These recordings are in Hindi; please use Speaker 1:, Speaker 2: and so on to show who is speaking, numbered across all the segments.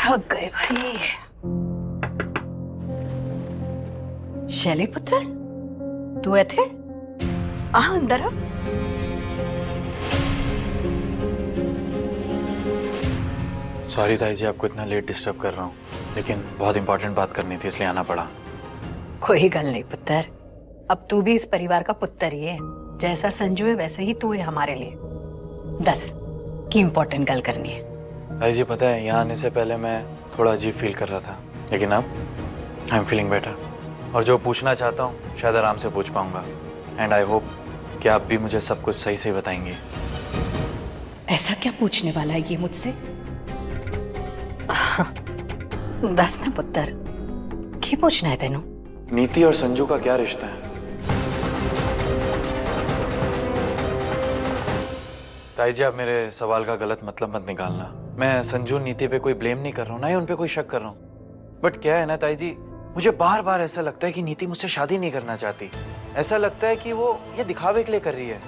Speaker 1: थक गए भाई। शैली पुत्र, तू थे? आ अंदर आ।
Speaker 2: सॉरी ताई जी, आपको इतना लेट डिस्टर्ब कर रहा हूँ, लेकिन बहुत इंपॉर्टेंट बात करनी थी इसलिए आना पड़ा।
Speaker 1: कोई गल नहीं पुत्र, अब तू भी इस परिवार का पुत्र ही है। जैसा संजू है वैसे ही तू है हमारे लिए। दस की इम्पोर्टेंट गल करनी है।
Speaker 2: ताई जी पता है, यहाँ आने से पहले मैं थोड़ा अजीब फील कर रहा था, लेकिन अब आई एम फीलिंग बेटर। और जो पूछना चाहता हूँ शायद आराम से पूछ पाऊंगा। एंड आई होप कि आप भी मुझे सब कुछ सही सही बताएंगे।
Speaker 1: ऐसा क्या पूछने वाला है ये मुझसे? दस ना पुत्र, की पूछना है तेनू?
Speaker 2: नीति और संजू का क्या रिश्ता है? ताई जी, आप मेरे सवाल का गलत मतलब मत निकालना। मैं संजू नीति पे कोई ब्लेम नहीं कर रहा हूँ, ना ही उन पे कोई शक कर रहा हूँ। बट क्या है ना ताई जी, मुझे बार बार ऐसा लगता है कि नीति मुझसे शादी नहीं करना चाहती। ऐसा लगता है कि वो ये दिखावे के लिए कर रही है।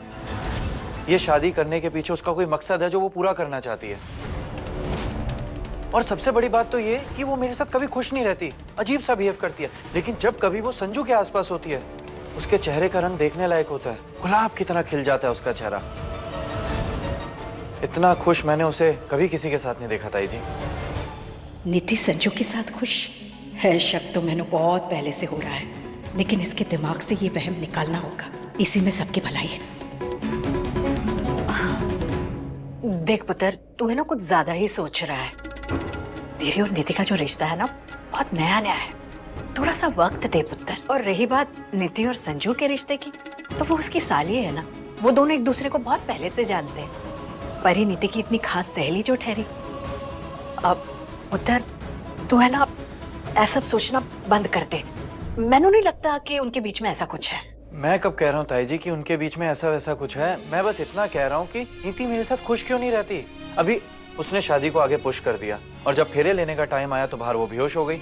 Speaker 2: ये शादी करने के पीछे उसका कोई मकसद है जो वो पूरा करना चाहती है। और सबसे बड़ी बात तो ये कि वो मेरे साथ कभी खुश नहीं रहती, अजीब सा बिहेव करती है। लेकिन जब कभी वो संजू के आसपास होती है, उसके चेहरे का रंग देखने लायक होता है। गुलाब की तरह खिल जाता है उसका चेहरा। इतना खुश मैंने उसे कभी किसी के साथ नहीं देखा ताई जी।
Speaker 1: नीति संजू के साथ खुश है? शक तो मैंने बहुत पहले से हो रहा है, लेकिन इसके दिमाग से ये वहम निकालना होगा। इसी में सबकी भलाई है। देख पुत्र, तू है ना कुछ ज्यादा ही सोच रहा है। तेरे और नीति का जो रिश्ता है ना, बहुत नया नया है। थोड़ा सा वक्त दे पुत्र। और रही बात नीति और संजू के रिश्ते की, तो वो उसकी साली है ना। वो दोनों एक दूसरे को बहुत पहले से जानते हैं। पर ही नीति की इतनी खास सहेली जो ठहरी। अब पुत्र, तू है ना ऐसा सोचना बंद कर दे। मैंने नहीं लगता कि उनके बीच में ऐसा कुछ है।
Speaker 2: मैं कब कह रहा हूँ ताई जी कि उनके बीच में ऐसा वैसा कुछ है। मैं बस इतना कह रहा हूँ कि नीति मेरे साथ खुश क्यों नहीं रहती। अभी उसने शादी को आगे पुश कर दिया, और जब फेरे लेने का टाइम आया तो बाहर वो बेहोश हो गई,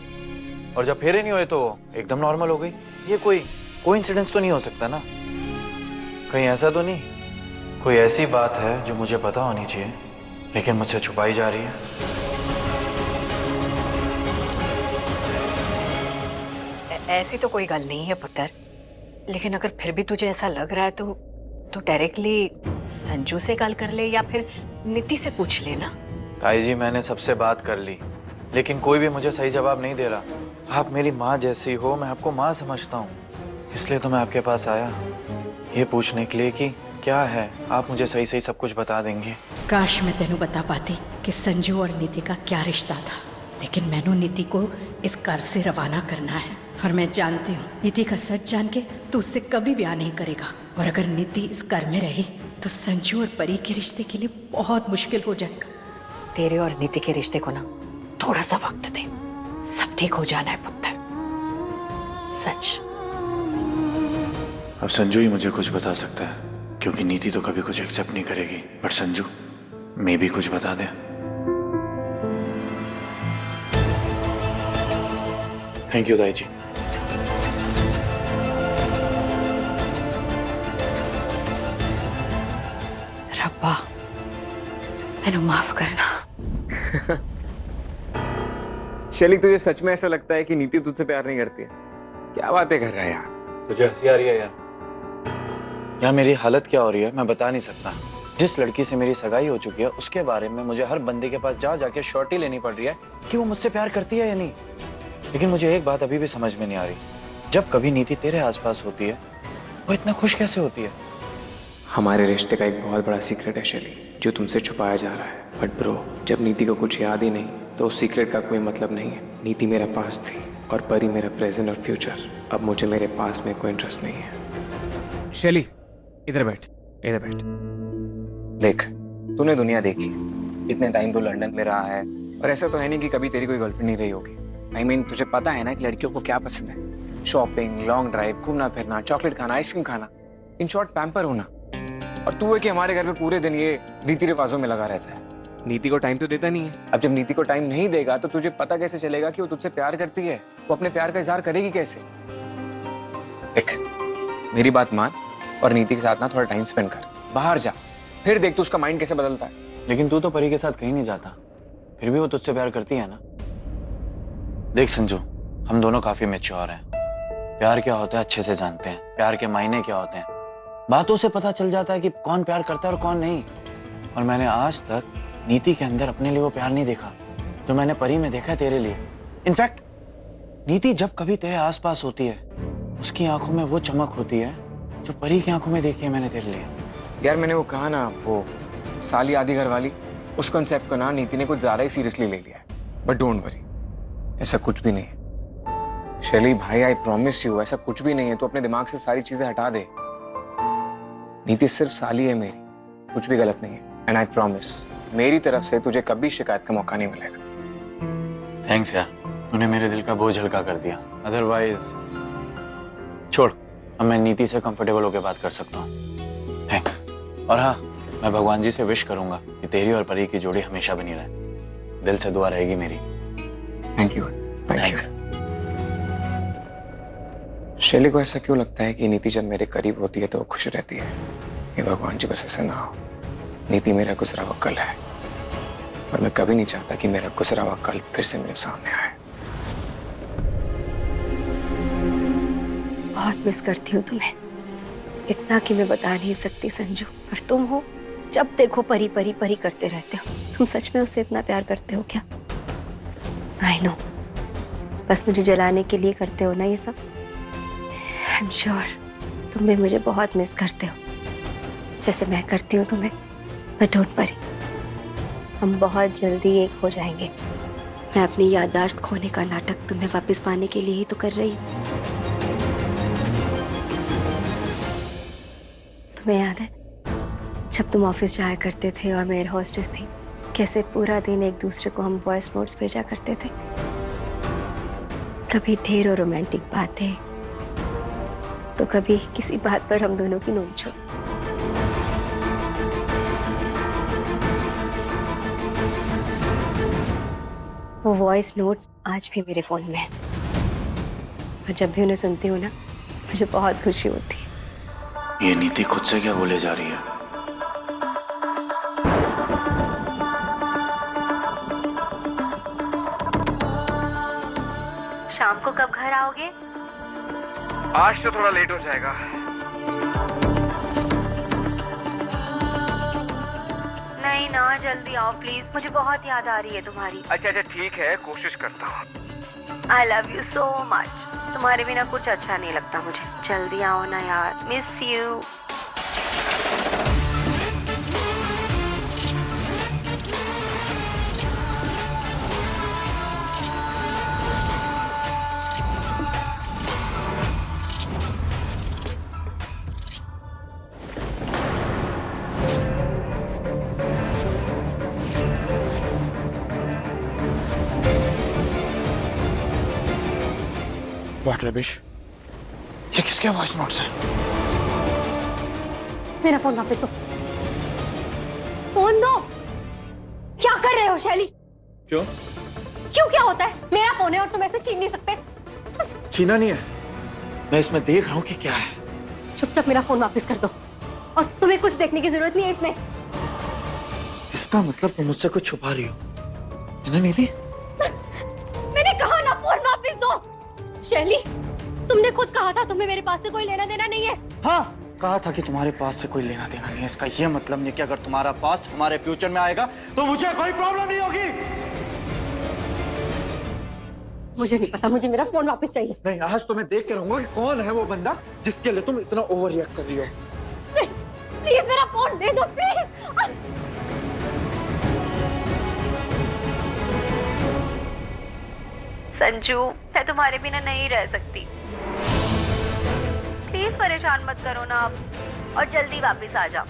Speaker 2: और जब फेरे नहीं हुए तो एकदम नॉर्मल हो गई। ये कोई कोइंसिडेंस तो नहीं हो सकता ना? कहीं ऐसा तो नहीं कोई ऐसी बात है जो मुझे पता होनी चाहिए लेकिन मुझसे छुपाई जा रही है?
Speaker 1: ऐसी तो कोई गल नहीं है पुत्र, लेकिन अगर फिर भी तुझे ऐसा लग रहा है तो तू डायरेक्टली संजू से गल कर ले या फिर नीति से पूछ लेना।
Speaker 2: ताई जी, मैंने सबसे बात कर ली, लेकिन कोई भी मुझे सही जवाब नहीं दे रहा। आप मेरी माँ जैसी हो, मैं आपको माँ समझता हूँ, इसलिए तो मैं आपके पास आया ये पूछने के लिए कि क्या है। आप मुझे सही सही सब कुछ बता देंगे।
Speaker 1: काश मैं तेनू बता पाती कि संजू और नीति का क्या रिश्ता था, लेकिन मैंने नीति को इस घर से रवाना करना है। और मैं जानती हूँ नीति का सच जान के तू उससे कभी ब्याह नहीं करेगा। और अगर नीति इस घर में रही तो संजू और परी के रिश्ते के लिए बहुत मुश्किल हो जाएगा। तेरे और नीति के रिश्ते को ना थोड़ा सा वक्त दे, सब ठीक हो जाना है पुत्र। सच।
Speaker 2: अब संजू ही मुझे कुछ बता सकता है, क्योंकि नीति तो कभी कुछ एक्सेप्ट नहीं करेगी। बट संजू मे भी कुछ बता दे। थैंक यू ताई जी।
Speaker 1: रब्बा, मैंने माफ करना।
Speaker 3: शैली, तुझे सच में ऐसा लगता है कि नीति तुझसे प्यार नहीं करती है? क्या बातें कर रहा है यार।
Speaker 2: तुझे हंसी आ रही है यार मेरी हालत क्या हो रही है मैं बता नहीं सकता। जिस लड़की से मेरी सगाई हो चुकी है उसके बारे में मुझे हर बंदे के पास जा जाके श्योरिटी लेनी पड़ रही है कि वो मुझसे प्यार करती है या नहीं। लेकिन मुझे एक बात अभी भी समझ में नहीं आ रही, जब कभी नीति तेरे आसपास होती है वो इतना खुश कैसे होती है?
Speaker 3: हमारे रिश्ते का एक बहुत बड़ा सीक्रेट है शैली, जो तुमसे छुपाया जा रहा है। बट ब्रो, जब नीति को कुछ याद ही नहीं तो उस सीक्रेट का कोई मतलब नहीं है। नीति मेरा पास थी और परी मेरा प्रेजेंट और फ्यूचर। अब मुझे मेरे पास में कोई इंटरेस्ट नहीं है।
Speaker 4: शैली, इधर बैठ, इधर बैठ।
Speaker 3: देख, तूने दुनिया देखी, इतने टाइम तो लंदन में रहा है, और ऐसा तो है नहीं कि कभी तेरी कोई गर्लफ्रेंड नहीं रही होगी। I mean, तुझे पता है ना कि लड़कियों को क्या पसंद है। शॉपिंग, लॉन्ग ड्राइव, घूमना फिरना, चॉकलेट खाना, आइसक्रीम खाना, इन शॉर्ट पैम्पर होना। और तू है कि हमारे घर पे पूरे दिन ये रीति रिवाजों में लगा रहता है।
Speaker 4: नीति को टाइम तो देता नहीं है।
Speaker 3: अब जब नीति को टाइम नहीं देगा तो तुझे पता कैसे चलेगा कि वो तुझसे प्यार करती है? वो अपने प्यार का इजहार करेगी कैसे? देख, मेरी बात मान और नीति के साथ ना थोड़ा टाइम स्पेंड कर। बाहर जा, फिर देख तू उसका माइंड कैसे बदलता है।
Speaker 2: लेकिन तू तो परी के साथ कहीं नहीं जाता, फिर भी वो तुझसे प्यार करती है ना? देख संजू, हम दोनों काफी मैच्योर हैं। प्यार क्या होता है अच्छे से जानते हैं। प्यार के मायने क्या होते हैं बातों से पता चल जाता है कि कौन प्यार करता है और कौन नहीं। और मैंने आज तक नीति के अंदर अपने लिए वो प्यार नहीं देखा जो मैंने परी में देखा है तेरे लिए। इनफैक्ट नीति जब कभी तेरे आसपास होती है उसकी आंखों में वो चमक होती है जो परी की आंखों में देखी है मैंने तेरे लिए।
Speaker 3: यार मैंने वो कहा ना, वो साली आधी घर वाली, उस कॉन्सेप्ट को ना नीति ने कुछ ज्यादा ही सीरियसली ले लिया है। बट डोंट वरी, ऐसा कुछ भी नहीं है। शैली भाई, आई प्रॉमिस यू, ऐसा कुछ भी नहीं है। तू अपने दिमाग से सारी चीजें हटा दे। नीति सिर्फ साली है मेरी, कुछ भी गलत नहीं है। एंड आई प्रॉमिस, मेरी तरफ से तुझे कभी शिकायत का मौका नहीं मिलेगा।
Speaker 2: थैंक्स यार, तूने मेरे दिल का बोझ हल्का कर दिया। अदरवाइज छोड़, अब मैं नीति से कंफर्टेबल होकर बात कर सकता हूँ। थैंक्स। और हाँ, मैं भगवान जी से विश करूंगा कि तेरी और परी की जोड़ी हमेशा बनी रहे। दिल से दुआ रहेगी मेरी।
Speaker 3: Thank you.
Speaker 2: थैंक्स।
Speaker 3: शैली को ऐसा क्यों लगता है कि नीति जब मेरे करीब होती है तो वो खुश रहती है? ये भगवान जी बस ऐसा ना हो। नीति मेरा गुजरा हुआ कल है और मैं कभी नहीं चाहता कि मेरा गुजरा हुआ कल फिर से मेरे सामने आए।
Speaker 5: बहुत मिस करती हूँ तुम्हें, इतना कि मैं बता नहीं सकती संजू। पर तुम हो, जब देखो परी परी परी करते रहते हो। तुम सच में उससे इतना प्यार करते हो क्या? आई नो, बस मुझे जलाने के लिए करते हो ना ये सब। आई एम श्योर तुम भी मुझे बहुत मिस करते हो जैसे मैं करती हूँ तुम्हें। बट डोंट वरी, हम बहुत जल्दी एक हो जाएंगे। मैं अपनी याददाश्त खोने का नाटक तुम्हें वापस पाने के लिए ही तो कर रही हूँ। तुम्हें याद है जब तुम ऑफिस जाया करते थे और मैं एयर होस्टेस थी, कैसे पूरा दिन एक दूसरे को हम वॉइस नोट्स भेजा करते थे? कभी ढेरों रोमांटिक बातें, तो कभी किसी बात पर हम दोनों की नोक-झोंक। वो वॉइस नोट्स आज भी मेरे फोन में है और जब भी उन्हें सुनती हूँ ना, मुझे बहुत खुशी होती है।
Speaker 2: ये नीति खुद से क्या बोले जा रही है?
Speaker 5: शाम को कब घर आओगे?
Speaker 4: आज तो थोड़ा लेट हो जाएगा।
Speaker 5: नहीं ना, जल्दी आओ प्लीज, मुझे बहुत याद आ रही है तुम्हारी।
Speaker 4: अच्छा ठीक है, कोशिश करता हूँ।
Speaker 5: I love you so much. तुम्हारे बिना कुछ अच्छा नहीं लगता मुझे। जल्दी आओ ना यार, मिस यू।
Speaker 3: What rubbish? ये किसके वॉइस नोट्स हैं?
Speaker 5: मेरा फोन वापस दो। फोन दो। क्या कर रहे हो शैली?
Speaker 2: क्यों?
Speaker 5: क्यों क्या होता है? मेरा फोन है और तुम ऐसे छीन नहीं सकते।
Speaker 2: छीना नहीं है, मैं इसमें देख रहा हूँ कि क्या है।
Speaker 5: चुपचाप मेरा फोन वापस कर दो और तुम्हें कुछ देखने की जरूरत नहीं है इसमें।
Speaker 2: इसका मतलब तुम मुझसे कुछ छुपा रही हो, है ना नीति?
Speaker 5: मैंने कहा ना, फोन वापस दो। शैली, तुमने खुद कहा था तुम्हें मेरे पास से कोई लेना देना नहीं है।
Speaker 2: हाँ, कहा था कि तुम्हारे पास से कोई लेना देना नहीं है। इसका ये मतलब नहीं कि अगर तुम्हारा पास्ट हमारे फ्यूचर में आएगा तो मुझे कोई प्रॉब्लम नहीं होगी।
Speaker 5: मुझे नहीं पता, मुझे मेरा फोन वापस चाहिए।
Speaker 2: नहीं, आज तो मैं देख के रहूंगा कि कौन है वो बंदा जिसके लिए तुम इतना ओवर रिएक्ट कर रही हो।
Speaker 5: नहीं, प्लीज मेरा फोन दे दो प्लीज। संजू, मैं तुम्हारे बिना नहीं रह सकती। प्लीज परेशान मत करो ना आप, और जल्दी वापस आ जाओ।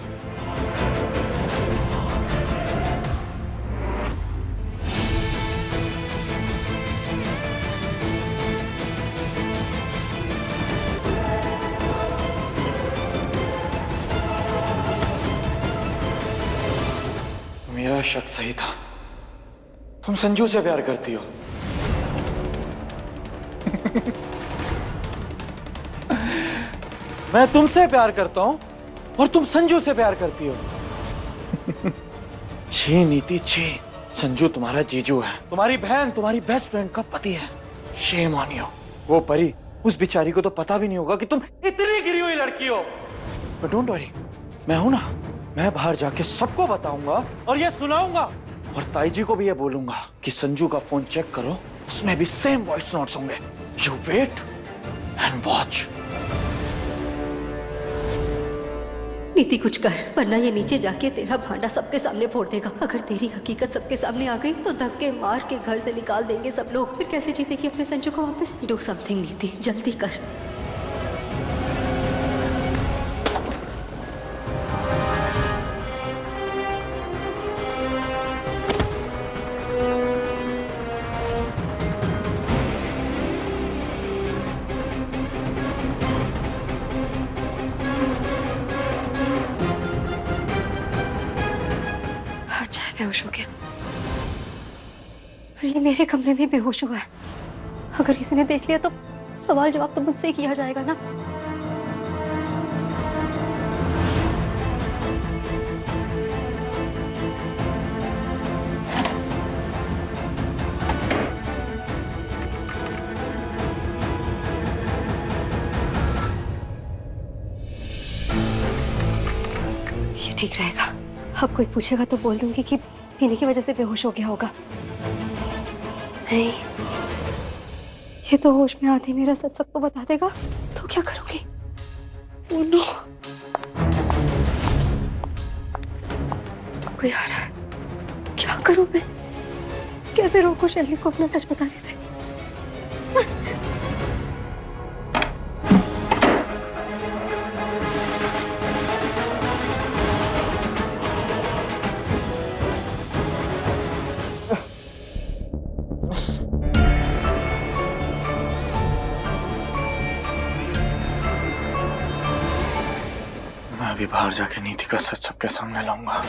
Speaker 2: मेरा शक सही था, तुम संजू से प्यार करती हो। मैं तुमसे प्यार करता हूं और तुम संजू से प्यार करती हो। छी नीति छी, संजू तुम्हारा जीजू है, तुम्हारी बहन तुम्हारी बेस्ट फ्रेंड का पति है। Shame on you. वो परी, उस बेचारी को तो पता भी नहीं होगा कि तुम इतनी गिरी हुई लड़की हो। बट डोंट वरी, मैं हूं ना, मैं बाहर जाके सबको बताऊंगा और ये सुनाऊंगा, और ताई जी को भी ये बोलूंगा कि संजू का फोन चेक करो, उसमें भी सेम वॉइस नोट्स होंगे। You wait and watch.
Speaker 5: Niti कुछ कर, वरना ये नीचे जाके तेरा भांडा सबके सामने फोड़ देगा। अगर तेरी हकीकत सबके सामने आ गई तो धक्के मार के घर से निकाल देंगे सब लोग। फिर कैसे जीतेगी अपने संजू को वापस? डू समथिंग नीति, जल्दी कर। बेहोश हो गया, और ये मेरे कमरे में बेहोश हुआ है। अगर किसी ने देख लिया तो सवाल जवाब तो मुझसे ही किया जाएगा ना। ये ठीक रहेगा। अब कोई पूछेगा तो बोल दूंगी कि पीने की वजह से बेहोश हो गया होगा। नहीं, ये तो होश में आते मेरा सच सबको बता देगा, तो क्या करूंगी? ओह नो, कोई आ रहा है। क्या करूं मैं? कैसे रोकूं शैली को अपना सच बताने से?
Speaker 2: मैं अभी बाहर जाके नीति का सच सबके सामने लाऊंगा।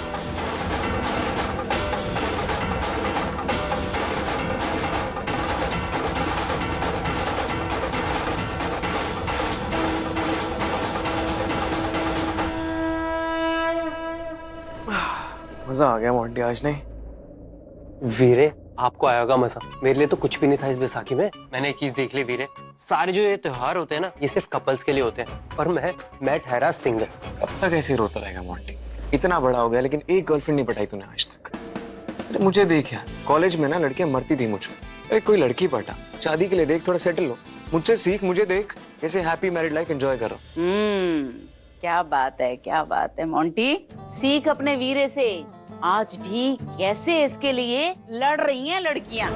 Speaker 3: मजा आ गया मोंटी आज। नहीं
Speaker 6: वीरे, आपको आया होगा मजा, मेरे लिए तो कुछ भी नहीं था इस बैसाखी में। मैंने एक चीज देख ली वीरे, सारे जो ये त्योहार होते हैं ना, ये सिर्फ कपल्स के लिए होते हैं, पर मैं ठहरा सिंगल।
Speaker 3: अब तक ऐसे ही रोता रहेगा मोंटी? इतना बड़ा हो गया लेकिन एक गर्लफ्रेंड नहीं पटाई तूने आज तक। अरे मुझे देख यार, कॉलेज में ना लड़कियां मरती थी मुझ पे। अरे कोई लड़की पटा, शादी के लिए देख, थोड़ा सेटल हो। मुझसे सीख, मुझे देख कैसे हैप्पी मैरिड लाइफ एंजॉय करो।
Speaker 7: क्या बात है मोंटी, सीख अपने वीरे से। आज भी कैसे इसके लिए लड़ रही हैं लड़कियां।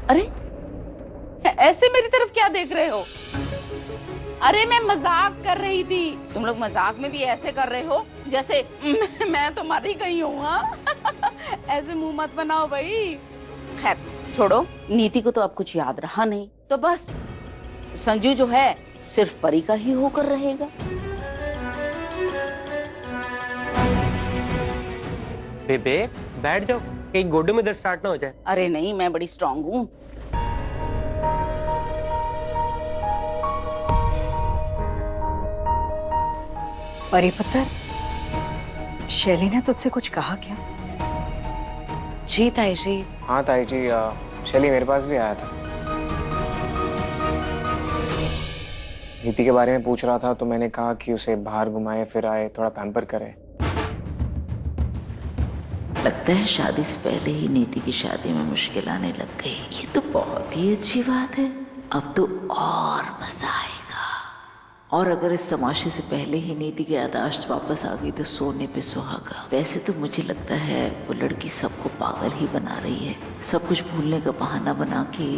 Speaker 7: अरे ऐसे मेरी तरफ क्या देख रहे हो? अरे मैं मजाक कर रही थी। तुम लोग मजाक में भी ऐसे कर रहे हो जैसे मैं तो मर ही गई हूँ। हाँ? ऐसे मुंह मत बनाओ भाई। खैर छोड़ो, नीति को तो अब कुछ याद रहा नहीं, तो बस संजू जो है सिर्फ परी का ही होकर रहेगा।
Speaker 6: बेबे बैठ जाओ, कहीं गोडे में दर्द स्टार्ट ना हो जाए।
Speaker 7: अरे नहीं, मैं बड़ी स्ट्रांग हूँ।
Speaker 1: परी पुत्र, शैली ने तुझसे कुछ कहा क्या?
Speaker 7: जी ताई जी।
Speaker 3: हाँ ताई जी, शैली मेरे पास भी आया था। नीति के बारे में पूछ रहा था, तो मैंने कहा कि उसे बाहर घुमाए फिराए, थोड़ा पैम्पर करे।
Speaker 7: लगता है शादी से पहले ही नीति की शादी में मुश्किल आने लग गई। ये तो बहुत ही अच्छी बात है। अब तो और मजा आएगा। और अगर इस तमाशे से पहले ही नीति की याददाश्त वापस आ गई तो सोने पे सुहागा। वैसे तो मुझे लगता है वो लड़की सबको पागल ही बना रही है। सब कुछ भूलने का बहाना बना के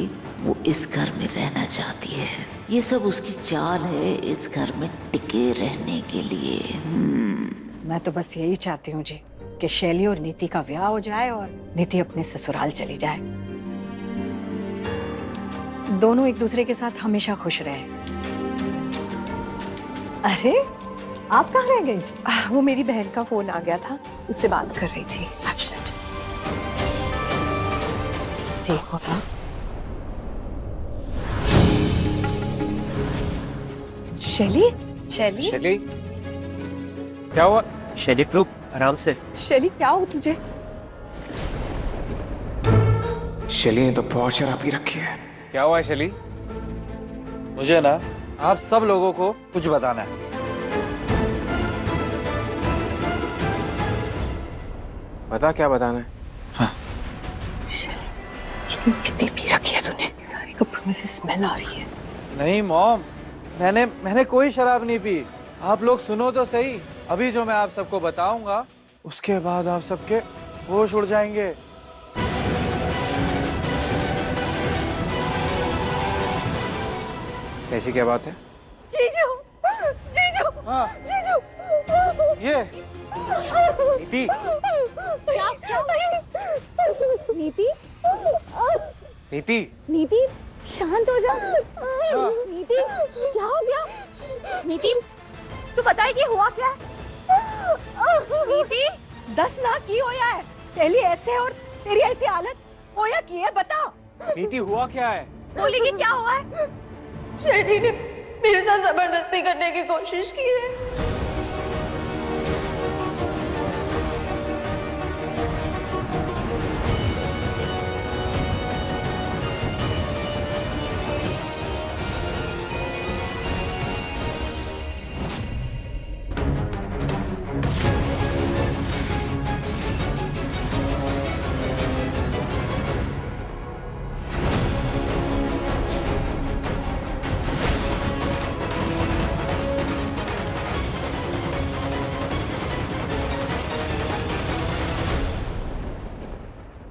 Speaker 7: वो इस घर में रहना चाहती है। ये सब उसकी चाल है इस घर में टिके रहने के लिए।
Speaker 1: मैं तो बस यही चाहती हूँ जी कि शैली और नीति का ब्याह हो जाए और नीति अपने ससुराल चली जाए। दोनों एक दूसरे के साथ हमेशा खुश रहे। अरे आप कहाँ रह गई?
Speaker 8: वो मेरी बहन का फोन आ गया था, उससे बात कर रही थी।
Speaker 1: अच्छा अच्छा, ठीक हो ना?
Speaker 8: शैली, शैली,
Speaker 3: शैली, क्या हुआ?
Speaker 6: शैली रुक, आराम से।
Speaker 8: शैली क्या हो तुझे?
Speaker 3: शैली ने तो बहुत शराब पी रखी है। क्या हुआ है शैली?
Speaker 2: मुझे ना आप सब लोगों को कुछ बताना है।
Speaker 3: बता, क्या बताना है?
Speaker 8: कितनी पी रखी है तूने? सारे कपड़ों में से स्मेल आ रही है।
Speaker 2: नहीं मॉम, मैंने कोई शराब नहीं पी। आप लोग सुनो तो सही। अभी जो मैं आप सबको बताऊंगा उसके बाद आप सबके होश उड़ जाएंगे।
Speaker 3: ऐसी क्या बात है?
Speaker 8: जीजू, जीजू,
Speaker 2: हाँ।
Speaker 8: जीजू।
Speaker 2: ये
Speaker 3: नीति,
Speaker 5: नीति,
Speaker 3: नीति,
Speaker 5: नीति, शांत हो जा। नीति, क्या हो गया? नीति, तू बताए कि हुआ क्या है? नीति,
Speaker 8: दस ना की होया है। पहले ऐसे और तेरी ऐसी हालत होया की है, बता।
Speaker 3: नीति, हुआ क्या है?
Speaker 5: बोली कि क्या हुआ है?
Speaker 8: शैली ने मेरे साथ जबरदस्ती करने की कोशिश की है।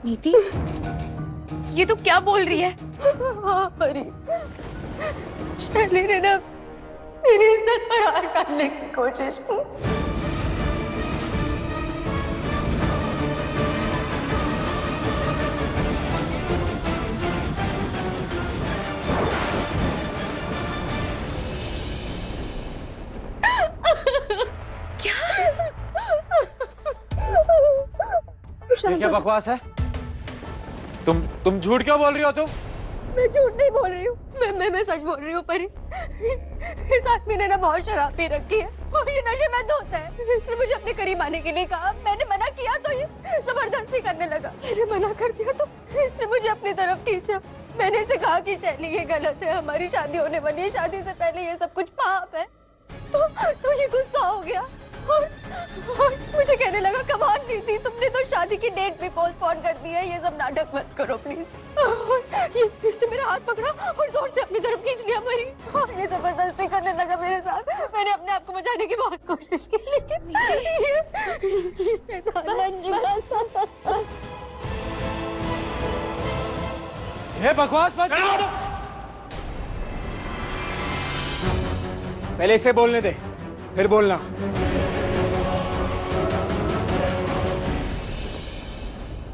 Speaker 5: नीति, ये तू क्या बोल रही है?
Speaker 8: हाँ परी, शैली ने ना मेरी इज्जत फरार करने की कोशिश की।
Speaker 2: ये क्या बकवास है? तुम झूठ क्यों बोल रही हो तुम?
Speaker 8: मैं झूठ नहीं बोल रही हूँ, मैं सच बोल रही हूँ परी। इस आदमी ने ना बहुत शराब पी रखी है और ये नशेमंद होता है। इसने मुझे अपने करीब आने के लिए कहा। मैंने मना किया तो ये जबरदस्ती करने लगा। मैंने मना कर दिया तो इसने मुझे अपनी तरफ खींचा। मैंने इसे कहा कि शैली ये गलत है, हमारी शादी होने वाली है, शादी से पहले ये सब कुछ पाप है। तो ये गुस्सा हो गया और मुझे कहने लगा, कमाल नीति, तुमने तो शादी की डेट भी पोस्टपोन कर दी है, ये सब नाटक मत करो प्लीज। ये इसने मेरा हाथ पकड़ा और जोर से अपनी तरफ खींच लिया मेरी और ये जबरदस्ती करने लगा मेरे साथ। मैंने अपने आप को बचाने की बहुत कोशिश की, लेकिन
Speaker 2: ये बकवास मत करो।
Speaker 3: पहले इसे बोलने दे, फिर बोलना।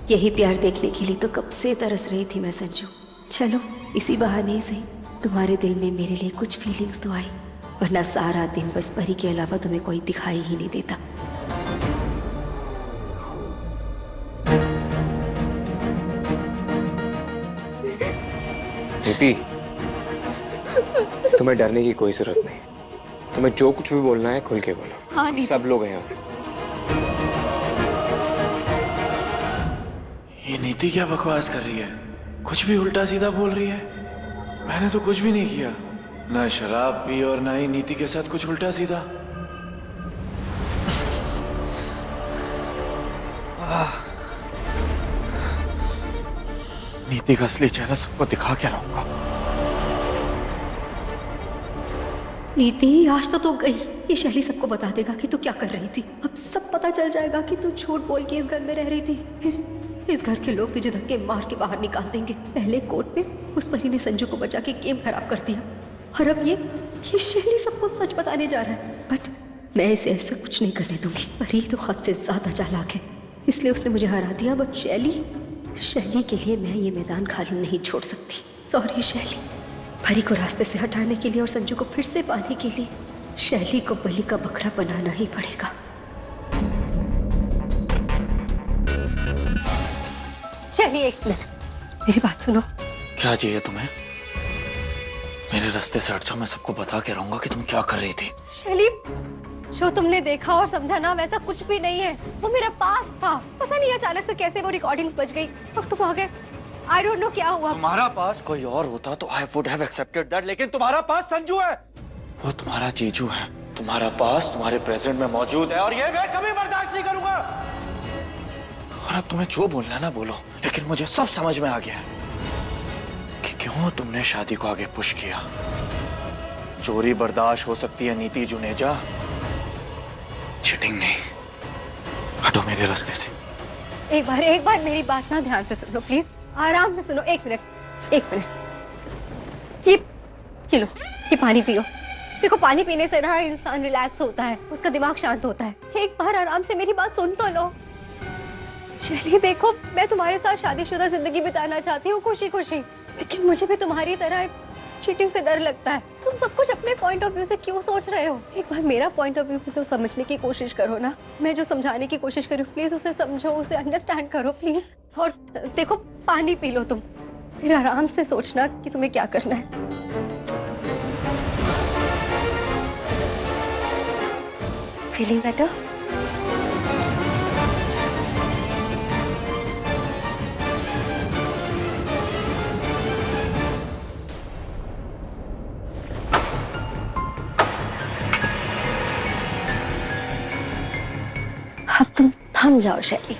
Speaker 5: यही प्यार देखने के लिए तो कब से तरस रही थी मैं संजू। चलो इसी बहाने ही सही तुम्हारे दिल में मेरे लिए कुछ फीलिंग्स तो आई, वरना सारा दिन बस परी के अलावा तुम्हें कोई दिखाई ही नहीं देता।
Speaker 3: नीति, तुम्हें डरने की कोई जरूरत नहीं। तुम्हें जो कुछ भी बोलना है खुल के बोलो।
Speaker 5: हाँ नीति।
Speaker 3: सब लोग हैं यहाँ।
Speaker 2: ये नीति क्या बकवास कर रही है? कुछ भी उल्टा सीधा बोल रही है। मैंने तो कुछ भी नहीं किया, ना शराब पी और ना ही नीति के साथ कुछ उल्टा सीधा। नीति का असली चेहरा सबको दिखा के रहूंगा।
Speaker 5: नीति, आज तो तू गई, ये शैली सबको बता देगा कि तू क्या कर रही थी। अब सब पता चल जाएगा कि तू झूठ बोल के इस घर में रह रही थी। फिर इस घर के लोग तुझे धक्के मार के बाहर निकाल देंगे। पहले कोर्ट में उस परी ने संजू को बचा के गेम खराब कर दिया और अब ये शैली सबको सच बताने जा रहा है। बट मैं इसे ऐसा कुछ नहीं करने दूंगी। परी तो खद से ज्यादा चालाक है, इसलिए उसने मुझे हरा दिया। बट शैली के लिए मैं ये मैदान खाली नहीं छोड़ सकती। सॉरी शैली। परी को रास्ते से हटाने के लिए और संजू को फिर से पाने के लिए शैली को बलि का बकरा बनाना ही पड़ेगा। शैली, एक मिनट, मेरी बात सुनो।
Speaker 2: क्या चाहिए तुम्हें? मेरे रास्ते से हट जाओ, मैं सबको बता के रहूंगा कि तुम क्या कर रही थी।
Speaker 5: शैली,
Speaker 8: जो तुमने देखा और समझा ना वैसा कुछ भी नहीं है। वो मेरा पास्ट था। पता नहीं अचानक से कैसे वो रिकॉर्डिंग्स बज गई और तुम आ गए। आई डोंट नो क्या हुआ।
Speaker 2: तुम्हारा पास कोई और होता तो I would have accepted that, लेकिन तुम्हारा पास संजू है, वो तुम्हारा जीजू है। तुम्हारा पास तुम्हारे प्रेजेंट में मौजूद है और ये मैं कभी बर्दाश्त नहीं करूंगा। और अब तुम्हें जो बोलना है ना बोलो, लेकिन मुझे सब समझ में आ गया है कि क्यों तुमने शादी को आगे पुश किया। चोरी बर्दाश्त हो सकती है नीति जुनेजा, चीटिंग नहीं। हटो मेरे रास्ते से।
Speaker 8: एक बार मेरी बात ना ध्यान से सुनो प्लीज, आराम से सुनो। एक मिनट। ये लो, ये पानी पियो। देखो पानी पीने से ना इंसान रिलैक्स होता है, उसका दिमाग शांत होता है। एक बार आराम से मेरी बात सुन तो लो। शैली देखो, मैं तुम्हारे साथ शादीशुदा जिंदगी बिताना चाहती हूँ खुशी खुशी, लेकिन मुझे भी तुम्हारी तरह चीटिंग से डर लगता है। तुम सब कुछ अपने पॉइंट ऑफ व्यू से क्यों सोच रहे हो? एक बार मेरा पॉइंट ऑफ व्यू भी तो समझने की कोशिश करो ना। मैं जो समझाने की कोशिश करूँ, प्लीज उसे समझो, उसे अंडरस्टैंड करो प्लीज। और देखो पानी पी लो तुम, फिर आराम से सोचना कि तुम्हें क्या करना है। Feeling better? अब तुम थम जाओ शैली।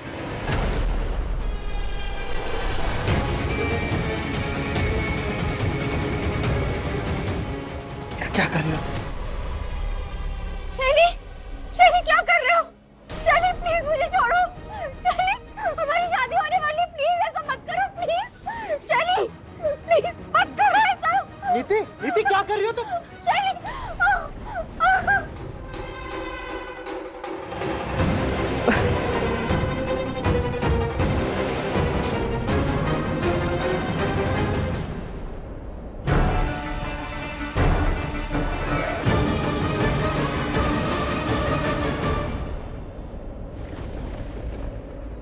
Speaker 2: क्या कर रहे हो?
Speaker 8: शैली क्या कर रहे हो? शैली प्लीज मुझे छोड़ो। शैली हमारी शादी होने वाली, प्लीज ऐसा मत करो प्लीज। शैली प्लीज मत करो ऐसा।
Speaker 2: नीति क्या कर रही हो तुम?
Speaker 8: शैली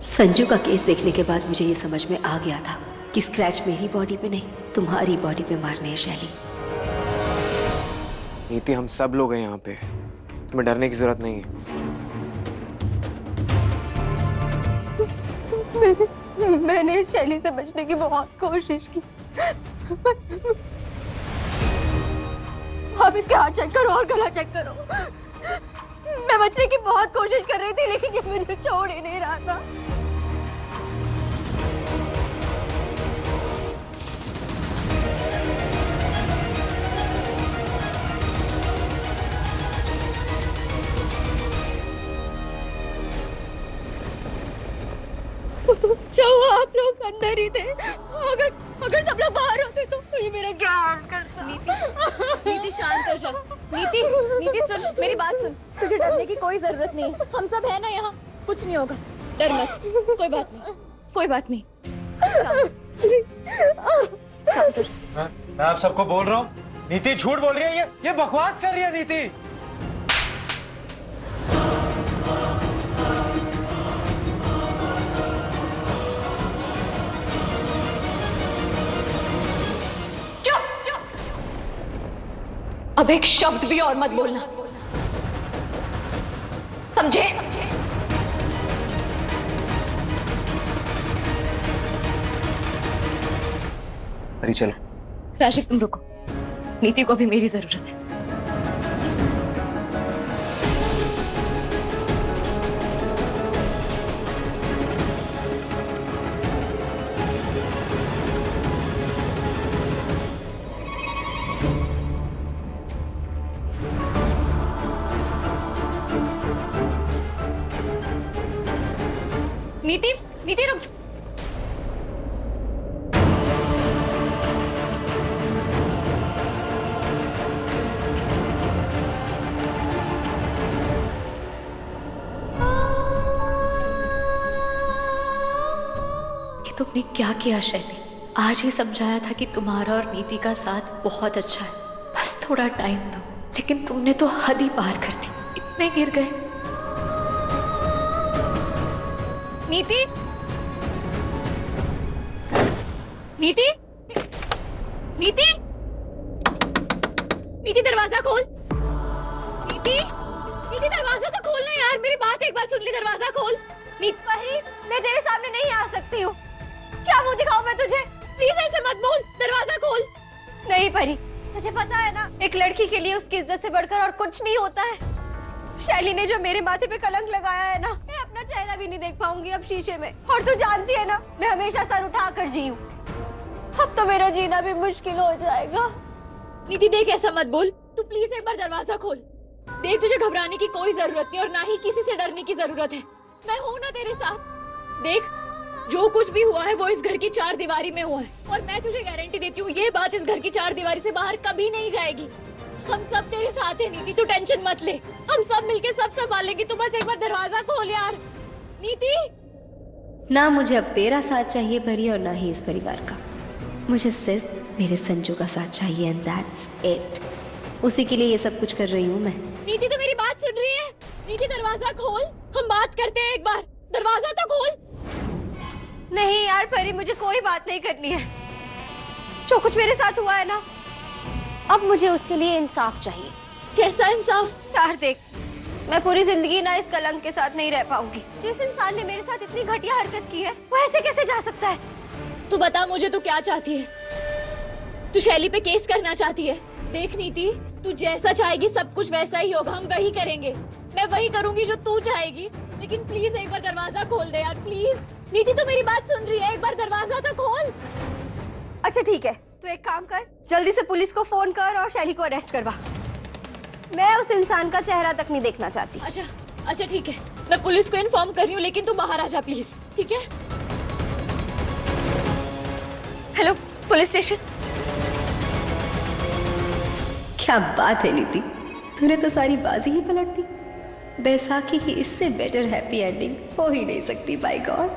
Speaker 5: संजू का केस देखने के बाद मुझे ये समझ में आ गया था कि स्क्रैच मेरी बॉडी पे नहीं, तुम्हारी बॉडी पे मारने हैं शैली।
Speaker 3: नीति, हम सब लोग हैं यहाँ पे, तुम्हें डरने की जरूरत नहीं है।
Speaker 8: मैंने शैली से बचने की बहुत कोशिश की। आप इसके हाथ चेक करो और गला चेक करो। मैं बचने की बहुत कोशिश कर रही थी, लेकिन ये मुझे छोड़ ही नहीं रहा था। अच्छा हुआ आप लोग अंदर ही थे। अगर सब लोग बाहर होते तो ये मेरा क्या हाल करता।
Speaker 9: नीति शांत हो जा। नीति सुन, मेरी बात सुन। तुझे डरने की कोई जरूरत नहीं है, हम सब है ना यहाँ, कुछ नहीं होगा, डर मत। कोई बात नहीं। शांत हो।
Speaker 2: मैं आप सबको बोल रहा हूँ, नीति झूठ बोल रही है, ये बकवास कर रही है नीति।
Speaker 9: अब एक शब्द भी और मत बोलना, समझे?
Speaker 3: अरे चलो।
Speaker 9: राशिक तुम रुको, नीति को भी मेरी जरूरत है। नीति रुक।
Speaker 5: तुमने क्या किया शैली? आज ही समझाया था कि तुम्हारा और नीति का साथ बहुत अच्छा है, बस थोड़ा टाइम दो, लेकिन तुमने तो हद ही पार कर दी। इतने गिर गए।
Speaker 9: नीति, नीति, नीति, नीति दरवाजा खोल। नीति, नीति दरवाजा तो खोलना यार, मेरी बात एक बार सुन ले, दरवाजा खोल। नीति
Speaker 8: परी, मैं तेरे सामने नहीं आ सकती हूँ। क्या मुंह दिखाऊं मैं तुझे?
Speaker 9: प्लीज ऐसे मत बोल, दरवाजा खोल।
Speaker 8: नहीं परी, तुझे पता है ना, एक लड़की के लिए उसकी इज्जत से बढ़कर और कुछ नहीं होता है। शैली ने जो मेरे माथे पे कलंक लगाया है ना, मैं अपना चेहरा भी नहीं देख पाऊंगी अब शीशे में। और तू जानती है ना, मैं हमेशा सर उठा कर जी हूँ। अब तो मेरा जीना भी मुश्किल हो जाएगा।
Speaker 9: नीति देख, ऐसा मत बोल, तू प्लीज एक बार दरवाजा खोल। देख, तुझे घबराने की कोई जरूरत नहीं और ना ही किसी से डरने की जरूरत है। मैं हूं ना तेरे साथ। देख, जो कुछ भी हुआ है वो इस घर की चार दीवारी में हुआ है, और मैं तुझे गारंटी देती हूँ ये बात इस घर की चार दीवारी से बाहर कभी नहीं जाएगी। हम सब तेरे साथ हैं नीति, तू टेंशन मत ले, हम सब मिलके सब संभालेंगे। तू बस एक बार दरवाजा खोल यार। नीति,
Speaker 5: ना मुझे अब तेरा साथ चाहिए परी, और ना ही इस परिवार का। मुझे सिर्फ मेरे संजू का साथ चाहिए, एंड दैट्स इट। उसी के लिए ये सब कुछ कर रही हूँ मैं।
Speaker 9: नीति तो मेरी बात सुन रही है? नीति दरवाजा खोल, हम बात करते हैं एक बार, दरवाजा तो खोल।
Speaker 8: नहीं यार परी, मुझे कोई बात नहीं करनी है। जो कुछ मेरे साथ हुआ है ना, अब मुझे उसके लिए इंसाफ चाहिए।
Speaker 9: कैसा इंसाफ?
Speaker 8: यार देख, मैं पूरी जिंदगी ना इस कलंक के साथ नहीं रह पाऊंगी। जिस इंसान ने मेरे साथ इतनी घटिया हरकत की है, वो ऐसे कैसे जा सकता है?
Speaker 9: तू बता मुझे, तू क्या चाहती है? तू शैली पे केस करना चाहती है? देख नीति, तू जैसा चाहेगी सब कुछ वैसा ही होगा, हम वही करेंगे। मैं वही करूंगी जो तू चाहेगी, लेकिन प्लीज एक बार दरवाजा खोल दे यार, प्लीज। नीति तो मेरी बात सुन रही है, एक बार दरवाजा तो खोल।
Speaker 8: अच्छा ठीक है, तू एक काम कर, जल्दी से पुलिस को फोन कर और शैली को अरेस्ट करवा। मैं उस इंसान का चेहरा तक नहीं देखना चाहती।
Speaker 9: अच्छा ठीक है, मैं पुलिस को इन्फॉर्म कर रही हूँ, लेकिन तू बाहर आ जा प्लीज, ठीक है? Hello police station.
Speaker 5: क्या बात है नीति, तूने तो सारी बाजी ही पलट दी। बैसाखी की इससे बेटर हैप्पी एंडिंग हो ही नहीं सकती, बाय गॉड।